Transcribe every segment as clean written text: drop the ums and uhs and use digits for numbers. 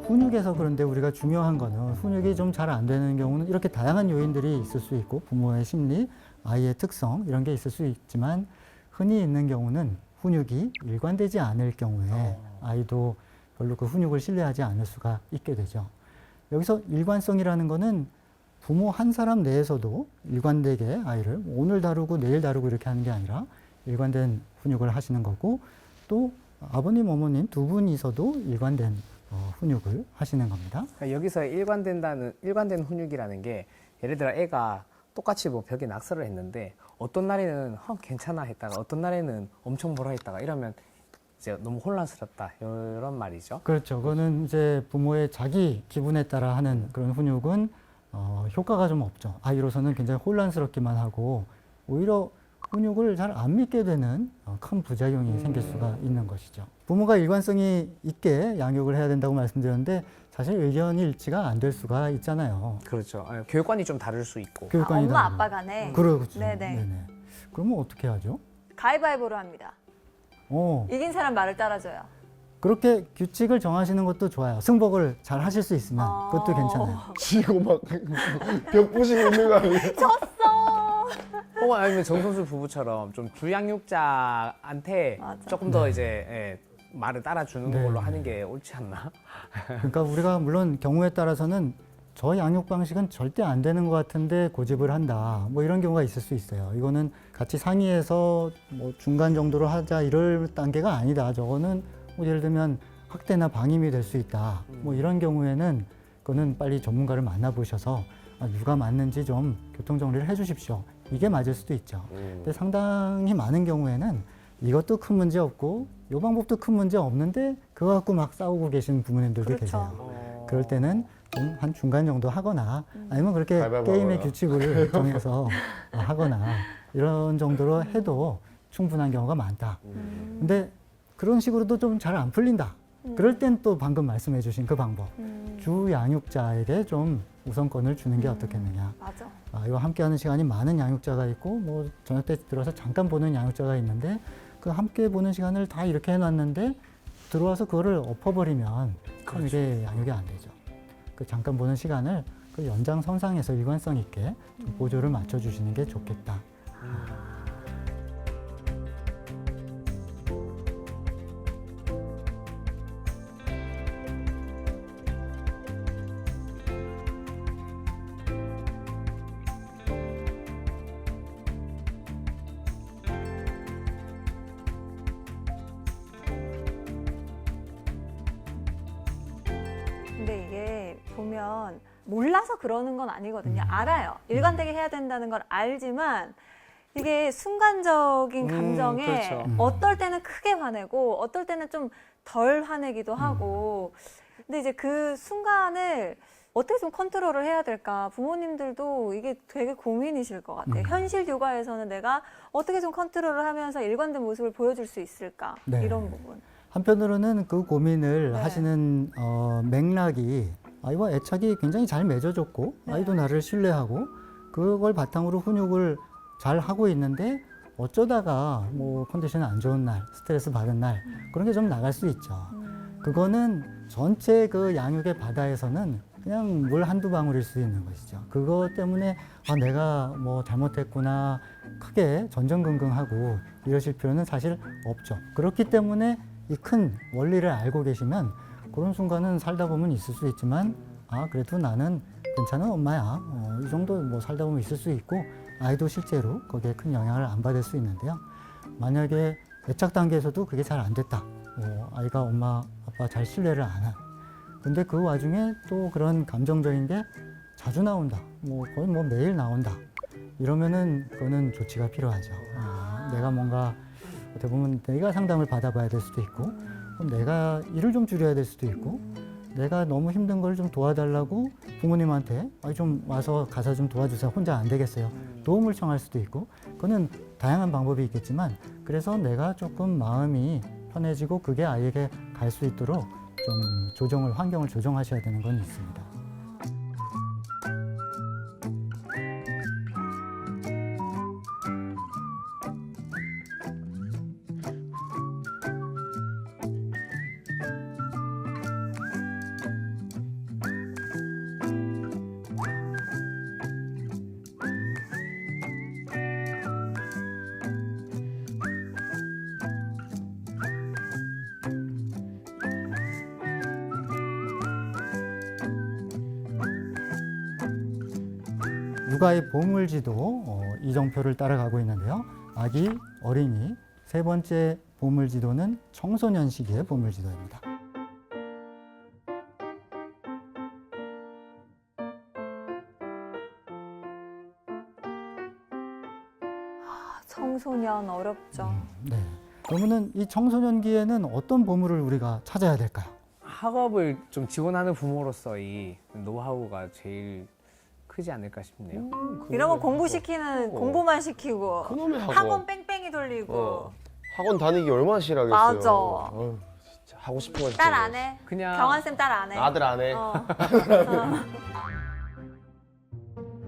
훈육에서 그런데 우리가 중요한 거는 훈육이 좀 잘 안 되는 경우는 이렇게 다양한 요인들이 있을 수 있고 부모의 심리, 아이의 특성 이런 게 있을 수 있지만 흔히 있는 경우는 훈육이 일관되지 않을 경우에 아이도 별로 그 훈육을 신뢰하지 않을 수가 있게 되죠. 여기서 일관성이라는 거는 부모 한 사람 내에서도 일관되게 아이를 오늘 다루고 내일 다루고 이렇게 하는 게 아니라 일관된 훈육을 하시는 거고 또 아버님, 어머님 두 분이서도 일관된 훈육을 하시는 겁니다. 그러니까 여기서 일관된 훈육이라는 게 예를 들어 애가 똑같이 뭐 벽에 낙서를 했는데 어떤 날에는 괜찮아 했다가 어떤 날에는 엄청 뭐라 했다가 이러면 이제 너무 혼란스럽다 이런 말이죠. 그렇죠. 그거는 이제 부모의 자기 기분에 따라 하는 그런 훈육은 효과가 좀 없죠. 아이로서는 굉장히 혼란스럽기만 하고 오히려 훈육을 잘 안 믿게 되는 큰 부작용이 생길 수가 있는 것이죠. 부모가 일관성이 있게 양육을 해야 된다고 말씀드렸는데 사실 의견이 일치가 안 될 수가 있잖아요. 그렇죠. 교육관이 좀 다를 수 있고. 교육관이 엄마 다르고. 아빠 간에 그렇죠. 네네. 네네. 그러면 어떻게 하죠? 가위바위보로 합니다. 이긴 사람 말을 따라줘요. 그렇게 규칙을 정하시는 것도 좋아요. 승복을 잘 하실 수 있으면 그것도 괜찮아요. 지고 막 벽 부시고 있는 거 아니에요? 아니면 정선수 부부처럼 좀 주양육자한테 맞아. 조금 더 이제 말을 따라주는 네. 걸로 하는 게 옳지 않나? 그러니까 우리가 물론 경우에 따라서는 저 양육 방식은 절대 안 되는 것 같은데 고집을 한다. 뭐 이런 경우가 있을 수 있어요. 이거는 같이 상의해서 뭐 중간 정도로 하자 이럴 단계가 아니다. 저거는 뭐 예를 들면 학대나 방임이 될 수 있다. 뭐 이런 경우에는 그거는 빨리 전문가를 만나보셔서 누가 맞는지 좀 교통정리를 해주십시오. 이게 맞을 수도 있죠. 근데 상당히 많은 경우에는 이것도 큰 문제 없고 이 방법도 큰 문제 없는데 그거 갖고 막 싸우고 계신 부모님들도 그렇죠. 계세요. 그럴 때는 좀 한 중간 정도 하거나 아니면 그렇게 가위바위보 게임의 하거나. 규칙을 정해서 하거나 이런 정도로 해도 충분한 경우가 많다. 근데 그런 식으로도 좀 잘 안 풀린다. 그럴 땐 또 방금 말씀해 주신 그 방법. 주 양육자에게 좀 우선권을 주는 게 어떻겠느냐. 맞아. 이와 함께하는 시간이 많은 양육자가 있고 뭐 저녁 때 들어서 잠깐 보는 양육자가 있는데 그 함께 보는 시간을 다 이렇게 해놨는데 들어와서 그거를 엎어버리면 참 이게 양육이 안 되죠. 그 잠깐 보는 시간을 그 연장선상에서 일관성 있게 좀 보조를 맞춰주시는 게 좋겠다. 근데 이게 보면 몰라서 그러는 건 아니거든요. 알아요. 일관되게 해야 된다는 걸 알지만 이게 순간적인 감정에 그렇죠. 어떨 때는 크게 화내고 어떨 때는 좀 덜 화내기도 하고 근데 이제 그 순간을 어떻게 좀 컨트롤을 해야 될까 부모님들도 이게 되게 고민이실 것 같아요. 현실 육아에서는 내가 어떻게 좀 컨트롤을 하면서 일관된 모습을 보여줄 수 있을까 네. 이런 부분. 한편으로는 그 고민을 네. 하시는 맥락이 아이와 애착이 굉장히 잘 맺어졌고 아이도 나를 신뢰하고 그걸 바탕으로 훈육을 잘 하고 있는데 어쩌다가 뭐 컨디션이 안 좋은 날, 스트레스 받은 날 그런 게 좀 나갈 수 있죠. 그거는 전체 그 양육의 바다에서는 그냥 물 한두 방울일 수 있는 것이죠. 그것 때문에 내가 뭐 잘못했구나 크게 전전긍긍하고 이러실 필요는 사실 없죠. 그렇기 때문에 이 큰 원리를 알고 계시면 그런 순간은 살다 보면 있을 수 있지만 그래도 나는 괜찮은 엄마야. 이 정도 뭐 살다 보면 있을 수 있고 아이도 실제로 거기에 큰 영향을 안 받을 수 있는데요. 만약에 애착 단계에서도 그게 잘 안 됐다. 아이가 엄마 아빠 잘 신뢰를 안 한. 근데 그 와중에 또 그런 감정적인 게 자주 나온다. 거의 뭐 매일 나온다. 이러면은 그거는 조치가 필요하죠. 내가 뭔가 어떻게 보면 내가 상담을 받아봐야 될 수도 있고 그럼 내가 일을 좀 줄여야 될 수도 있고 내가 너무 힘든 걸 좀 도와달라고 부모님한테 좀 와서 가서 좀 도와주세요. 혼자 안 되겠어요. 도움을 청할 수도 있고 그거는 다양한 방법이 있겠지만 그래서 내가 조금 마음이 편해지고 그게 아이에게 갈 수 있도록 좀 환경을 조정하셔야 되는 건 있습니다. 육아의 보물지도 이정표를 따라가고 있는데요. 아기, 어린이, 세 번째 보물지도는 청소년 시기의 보물지도입니다. 청소년 어렵죠. 네. 그러면은 이 청소년기에는 어떤 보물을 우리가 찾아야 될까요? 학업을 좀 지원하는 부모로서 이 노하우가 제일 크지 않을까 싶네요. 이러면 공부시키는 공부만 시키고 그놈의 학원 뺑뺑이 돌리고 학원 다니기 얼마나 싫어하겠어요. 맞아. 어휴, 진짜 하고 싶은 거 진짜. 딸 안 해? 그냥 경환쌤 딸 안 해? 아들 안 해. 어.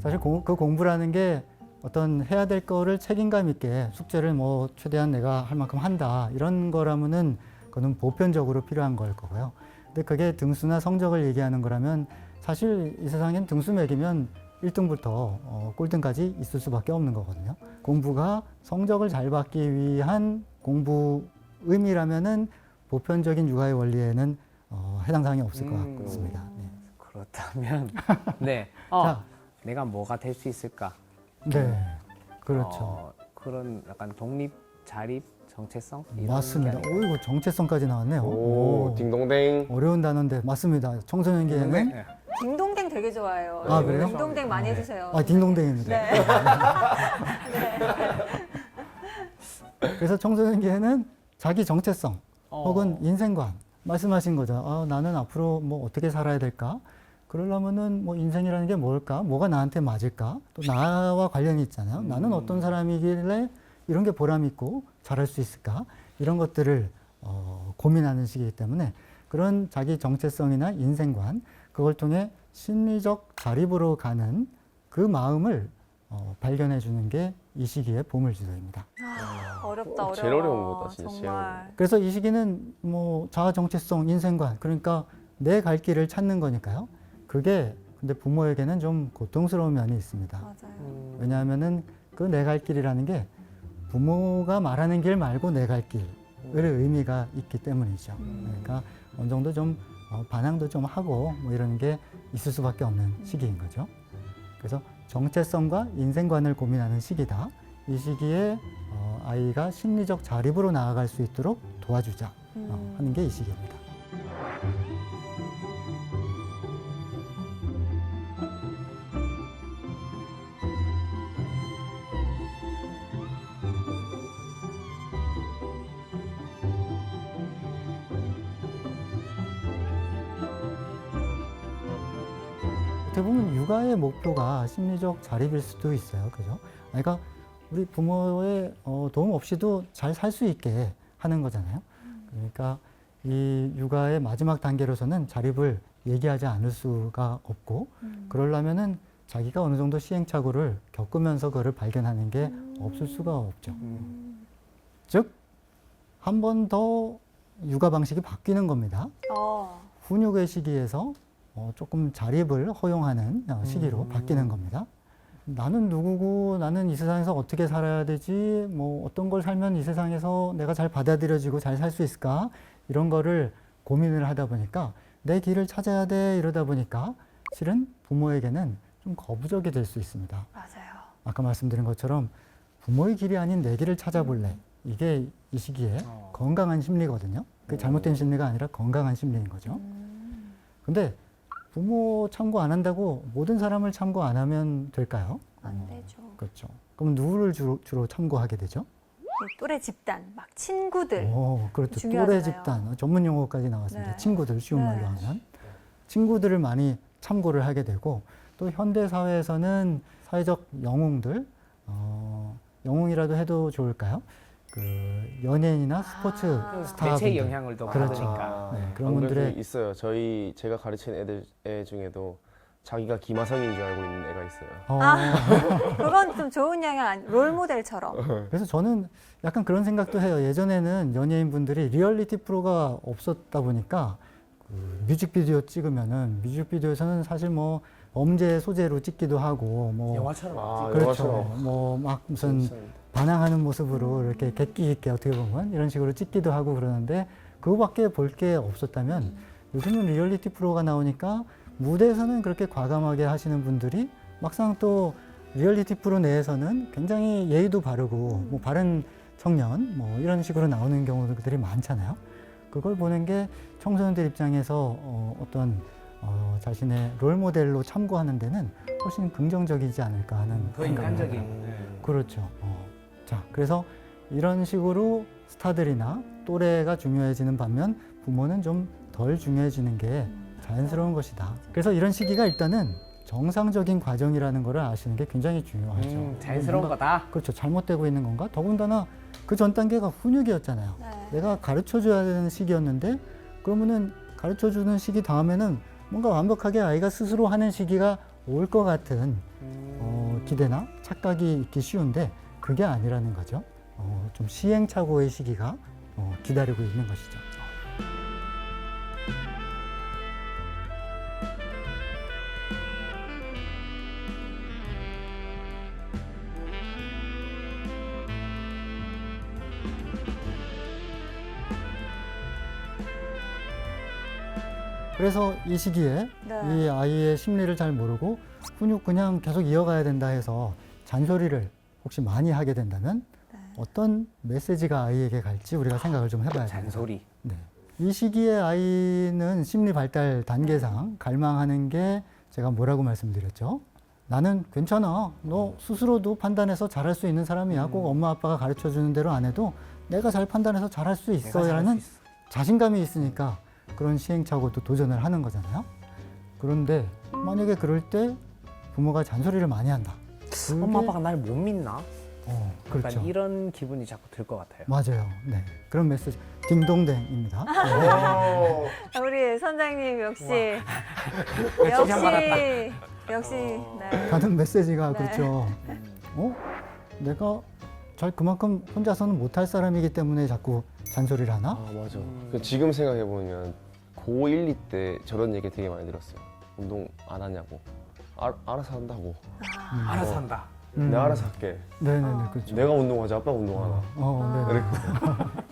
사실 그 공부라는 게 어떤 해야 될 거를 책임감 있게 숙제를 뭐 최대한 내가 할 만큼 한다 이런 거라면은 그거는 보편적으로 필요한 걸 거고요. 근데 그게 등수나 성적을 얘기하는 거라면 사실 이 세상엔 등수 매기면 1등부터 꼴등까지 있을 수밖에 없는 거거든요. 공부가 성적을 잘 받기 위한 공부 의미라면은 보편적인 육아의 원리에는 해당 사항이 없을 것 같습니다. 네. 그렇다면 네. 자. 내가 뭐가 될 수 있을까? 네, 그렇죠. 그런 약간 독립, 자립, 정체성 이런 맞습니다. 게 아닐까? 이거 정체성까지 나왔네요. 오, 딩동댕. 어려운 단어인데 맞습니다. 청소년기에는 네. 딩동댕 되게 좋아해요. 아, 그래요? 딩동댕 많이 해주세요. 딩동댕입니다. 네. 그래서 청소년기에는 자기 정체성 혹은 어. 인생관 말씀하신 거죠. 나는 앞으로 뭐 어떻게 살아야 될까? 그러려면은 뭐 인생이라는 게 뭘까? 뭐가 나한테 맞을까? 또 나와 관련이 있잖아요. 나는 어떤 사람이길래 이런 게 보람 있고 잘할 수 있을까? 이런 것들을 고민하는 시기이기 때문에 그런 자기 정체성이나 인생관 그걸 통해 심리적 자립으로 가는 그 마음을 발견해 주는 게 이 시기의 보물지도입니다. 어렵다, 어려워. 제일 어려운 거다, 진짜 제일 정말. 그래서 이 시기는 뭐 자아 정체성, 인생관 그러니까 내 갈 길을 찾는 거니까요. 그게 근데 부모에게는 좀 고통스러운 면이 있습니다. 맞아요. 왜냐하면은 그 내 갈 길이라는 게 부모가 말하는 길 말고 내 갈 길의 의미가 있기 때문이죠. 그러니까 어느 정도 좀 반항도 좀 하고 뭐 이런 게 있을 수밖에 없는 시기인 거죠. 그래서 정체성과 인생관을 고민하는 시기다. 이 시기에 아이가 심리적 자립으로 나아갈 수 있도록 도와주자 하는 게 이 시기입니다. 어떻게 보면 육아의 목표가 심리적 자립일 수도 있어요. 그죠? 그러니까 우리 부모의 도움 없이도 잘 살 수 있게 하는 거잖아요. 그러니까 이 육아의 마지막 단계로서는 자립을 얘기하지 않을 수가 없고 그러려면은 자기가 어느 정도 시행착오를 겪으면서 그거를 발견하는 게 없을 수가 없죠. 즉, 한 번 더 육아 방식이 바뀌는 겁니다. 훈육의 시기에서 조금 자립을 허용하는 시기로 바뀌는 겁니다. 나는 누구고 나는 이 세상에서 어떻게 살아야 되지 뭐 어떤 걸 살면 이 세상에서 내가 잘 받아들여지고 잘 살 수 있을까 이런 거를 고민을 하다 보니까 내 길을 찾아야 돼 이러다 보니까 실은 부모에게는 좀 거부적이 될 수 있습니다. 맞아요. 아까 말씀드린 것처럼 부모의 길이 아닌 내 길을 찾아볼래 이게 이 시기에 건강한 심리거든요. 그게 잘못된 심리가 아니라 건강한 심리인 거죠. 근데 부모 참고 안 한다고 모든 사람을 참고 안 하면 될까요? 안 되죠. 그렇죠. 그럼 누구를 주로 참고하게 되죠? 또래 집단, 막 친구들. 그렇죠. 중요하잖아요. 또래 집단, 전문 용어까지 나왔습니다. 네. 친구들, 쉬운 네. 말로 하면. 친구들을 많이 참고를 하게 되고 또 현대 사회에서는 사회적 영웅들, 영웅이라도 해도 좋을까요? 그 연예인이나 스포츠 스타분들. 대체 영향을 더 그렇죠. 받으니까. 네, 그런 그런 분들이 분들의 있어요. 제가 가르치는 애 중에도 자기가 김하성인 줄 알고 있는 애가 있어요. 그건 좀 좋은 영향 아니, 롤모델처럼. 그래서 저는 약간 그런 생각도 해요. 예전에는 연예인 분들이 리얼리티 프로가 없었다 보니까 그 뮤직비디오 찍으면은 뮤직비디오에서는 사실 뭐 범죄 소재로 찍기도 하고 뭐 영화처럼. 그렇죠. 영화처럼. 뭐 막 무슨 반항하는 모습으로 이렇게 객기 있게 어떻게 보면 이런 식으로 찍기도 하고 그러는데 그거밖에 볼 게 없었다면 요즘은 리얼리티 프로가 나오니까 무대에서는 그렇게 과감하게 하시는 분들이 막상 또 리얼리티 프로 내에서는 굉장히 예의도 바르고 뭐 바른 청년 뭐 이런 식으로 나오는 경우들이 많잖아요. 그걸 보는 게 청소년들 입장에서 어떤 자신의 롤 모델로 참고하는 데는 훨씬 긍정적이지 않을까 하는 더 생각을 인간적인. 해요. 그렇죠. 자, 그래서 이런 식으로 스타들이나 또래가 중요해지는 반면 부모는 좀 덜 중요해지는 게 자연스러운 것이다. 그래서 이런 시기가 일단은 정상적인 과정이라는 것을 아시는 게 굉장히 중요하죠. 자연스러운 뭔가- 거다. 그렇죠. 잘못되고 있는 건가? 더군다나 그 전 단계가 훈육이었잖아요. 네. 내가 가르쳐줘야 되는 시기였는데 그러면은 가르쳐주는 시기 다음에는 뭔가 완벽하게 아이가 스스로 하는 시기가 올 것 같은 기대나 착각이 있기 쉬운데 그게 아니라는 거죠. 좀 시행착오의 시기가 기다리고 있는 것이죠. 그래서 이 시기에 네. 이 아이의 심리를 잘 모르고 훈육 그냥 계속 이어가야 된다 해서 잔소리를 혹시 많이 하게 된다면 네. 어떤 메시지가 아이에게 갈지 우리가 생각을 좀 해봐야 됩니다. 잔소리. 네. 이 시기에 아이는 심리 발달 단계상 갈망하는 게 제가 뭐라고 말씀드렸죠? 나는 괜찮아. 너 스스로도 판단해서 잘할 수 있는 사람이야. 꼭 엄마 아빠가 가르쳐 주는 대로 안 해도 내가 잘 판단해서 잘할 수 내가 잘할 있어라는 수 있어. 자신감이 있으니까 그런 시행착오도 도전을 하는 거잖아요. 그런데 만약에 그럴 때 부모가 잔소리를 많이 한다. 그게- 엄마 아빠가 날 못 믿나? 그렇죠. 약간 이런 기분이 자꾸 들 것 같아요. 맞아요. 네. 그런 메시지. 딩동댕입니다. 우리 선장님 역시 칭찬 받았다. 역시 네. 가는 메시지가 네. 그렇죠. 내가 잘 그만큼 혼자서는 못할 사람이기 때문에 자꾸 잔소리를 하나? 아 맞아. 그 지금 생각해 보면 고1, 2 때 저런 얘기 되게 많이 들었어요. 운동 안 하냐고. 알아서 한다고. 알아서 한다. 내가 알아서 할게. 네네네, 그렇죠. 내가 운동하지 아빠가 운동하나. 네.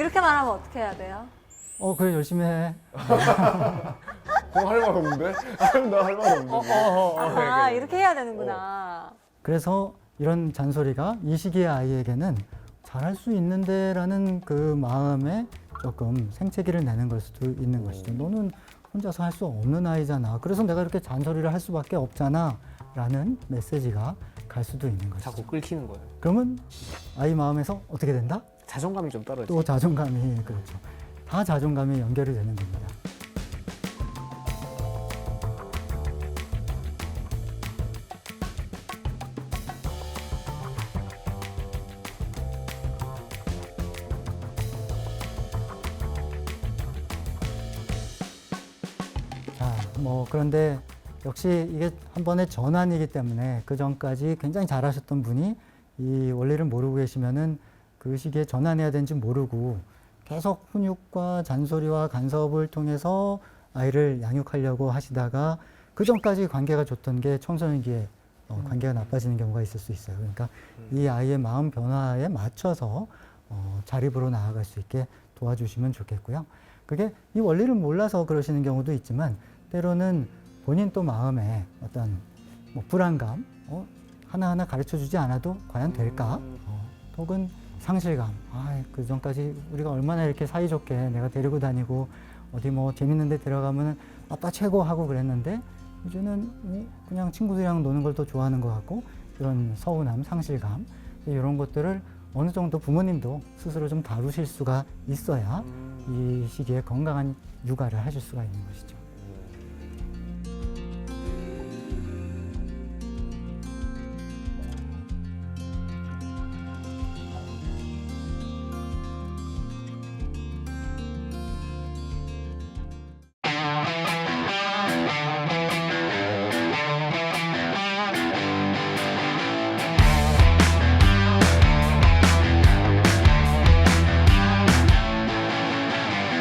이렇게 말하면 어떻게 해야 돼요? 그래, 열심히 해. 할 말 없는데? 나 할 말 없는데. 아, 이렇게 해야 되는구나. 그래서 이런 잔소리가 이 시기의 아이에게는 잘할 수 있는데라는 그 마음에 조금 생채기를 내는 걸 수도 있는 것이죠. 너는 혼자서 할 수 없는 아이잖아. 그래서 내가 이렇게 잔소리를 할 수밖에 없잖아. 라는 메시지가 갈 수도 있는 것이죠. 자꾸 끓이는 거예요. 그러면 아이 마음에서 어떻게 된다? 자존감이 좀 떨어지. 또 자존감이, 그렇죠. 다 자존감이 연결이 되는 겁니다. 자, 그런데 역시 이게 한 번의 전환이기 때문에 그 전까지 굉장히 잘하셨던 분이 이 원리를 모르고 계시면은 그 시기에 전환해야 되는지 모르고 계속 훈육과 잔소리와 간섭을 통해서 아이를 양육하려고 하시다가 그 전까지 관계가 좋던 게 청소년기에 관계가 나빠지는 경우가 있을 수 있어요. 그러니까 이 아이의 마음 변화에 맞춰서 자립으로 나아갈 수 있게 도와주시면 좋겠고요. 그게 이 원리를 몰라서 그러시는 경우도 있지만 때로는 본인 또 마음에 어떤 불안감, 하나하나 가르쳐 주지 않아도 과연 될까? 혹은 상실감. 그 전까지 우리가 얼마나 이렇게 사이좋게 내가 데리고 다니고 어디 재밌는 데 데려가면 아빠 최고 하고 그랬는데 이제는 그냥 친구들이랑 노는 걸 더 좋아하는 것 같고 이런 서운함, 상실감 이런 것들을 어느 정도 부모님도 스스로 좀 다루실 수가 있어야 이 시기에 건강한 육아를 하실 수가 있는 것이죠.